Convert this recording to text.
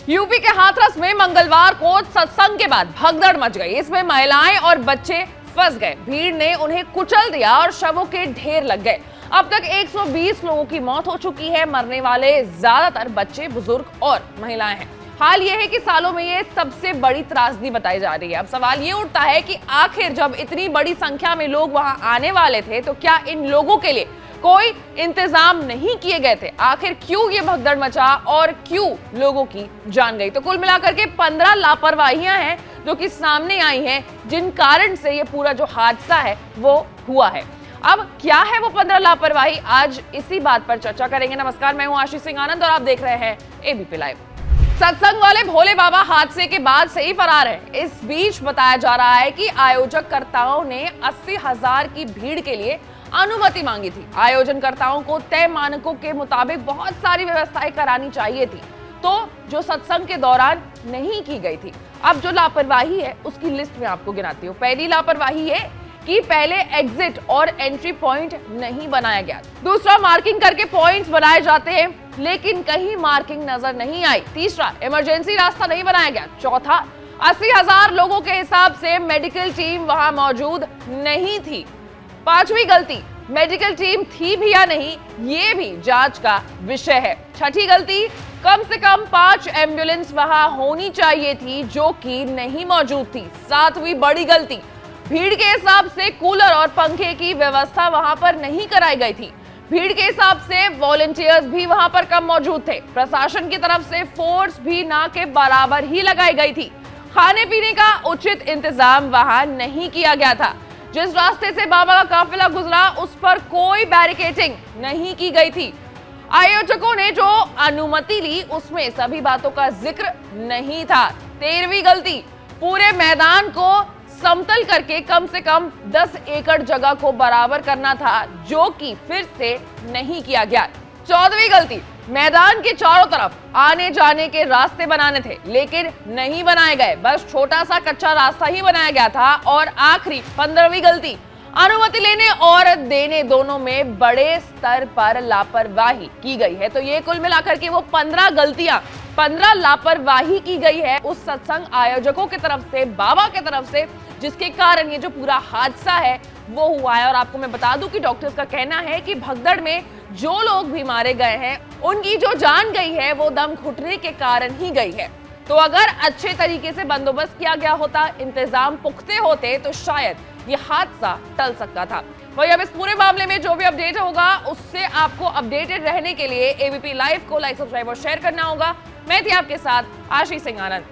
UP के हाथरस में मंगलवार को सत्संग के बाद भगदड़ मच गई। इसमें महिलाएं और बच्चे फंस गए। भीड़ ने उन्हें कुचल दिया और शवों के ढेर लग गए। अब तक 120 लोगों की मौत हो चुकी है। मरने वाले ज्यादातर बच्चे, बुजुर्ग और महिलाएं हैं। हाल यह है कि सालों में ये सबसे बड़ी त्रासदी बताई जा रही है। अब सवाल ये उठता है कि आखिर जब इतनी बड़ी संख्या में लोग वहां आने वाले थे तो क्या इन लोगों के लिए कोई इंतजाम नहीं किए गए थे? आखिर क्यों ये भगदड़ मचा और क्यों लोगों की जान गई? तो कुल मिलाकर के 15 लापरवाहियां हैं जो कि सामने आई हैं, जिन कारण से ये पूरा जो हादसा है वो हुआ है। अब क्या है वो 15 लापरवाही, आज इसी बात पर चर्चा करेंगे। नमस्कार, मैं हूं आशीष सिंह आनंद और आप देख रहे हैं एबीपी लाइव। सत्संग वाले भोले बाबा हादसे के बाद से ही फरार है। इस बीच बताया जा रहा है कि आयोजककर्ताओं ने 80,000 की भीड़ के लिए अनुमति मांगी थी। आयोजनकर्ताओं को तय मानकों के मुताबिक बहुत सारी व्यवस्थाएं करानी चाहिए थी, तो जो सत्संग के दौरान नहीं की गई थी। अब जो लापरवाही है उसकी लिस्ट में आपको गिनाती हूँ। पहली लापरवाही है कि पहले एग्जिट और एंट्री पॉइंट नहीं बनाया गया। दूसरा, मार्किंग करके पॉइंट्स बनाए जाते हैं लेकिन कहीं मार्किंग नजर नहीं आई। तीसरा, इमरजेंसी रास्ता नहीं बनाया गया। चौथा, 80,000 लोगों के हिसाब से मेडिकल टीम वहां मौजूद नहीं थी। पांचवी गलती, मेडिकल टीम थी भी या नहीं ये भी जांच का विषय है। छठी गलती, कम से कम 5 एम्बुलेंस वहां होनी चाहिए थी जो कि नहीं मौजूद थी। सातवीं बड़ी गलती, भीड़ के हिसाब से कूलर और पंखे की व्यवस्था वहां पर नहीं कराई गई थी। भीड़ के हिसाब से वॉलंटियर्स भी वहां पर कम मौजूद थे। प्रशासन की तरफ से फोर्स भी ना के बराबर ही लगाई गई थी। खाने पीने का उचित इंतजाम वहां नहीं किया गया था। जिस रास्ते से बाबा का काफिला गुजरा उस पर कोई बैरिकेडिंग नहीं की गई थी। आयोजकों ने जो अनुमति ली उसमें सभी बातों का जिक्र नहीं था। 13वीं गलती, पूरे मैदान को समतल करके कम से कम 10 एकड़ जगह को बराबर करना था जो कि फिर से नहीं किया गया। 14वीं गलती, मैदान के चारों तरफ आने जाने के रास्ते बनाने थे लेकिन नहीं बनाए गए, बस छोटा सा कच्चा रास्ता ही बनाया गया था। और आखिरी 15वीं गलती, अनुमति लेने और देने दोनों में बड़े स्तर पर लापरवाही की गई है। तो ये कुल मिलाकर के वो 15 गलतियां, 15 लापरवाही की गई है उस सत्संग आयोजकों की तरफ से, बाबा की तरफ से, जिसके कारण ये जो पूरा हादसा है वो हुआ है। और आपको मैं बता दूं कि डॉक्टर्स का कहना है कि भगदड़ में जो लोग भी मारे गए हैं उनकी जो जान गई है वो दम घुटने के कारण ही गई है। तो अगर अच्छे तरीके से बंदोबस्त किया गया होता, इंतजाम पुख्ते होते तो शायद ये हादसा टल सकता था। वही अब इस पूरे मामले में जो भी अपडेट होगा उससे आपको अपडेटेड रहने के लिए एबीपी लाइव को लाइक, सब्सक्राइब और शेयर करना होगा। मैं थी आपके साथ आशीष सिंह आनंद।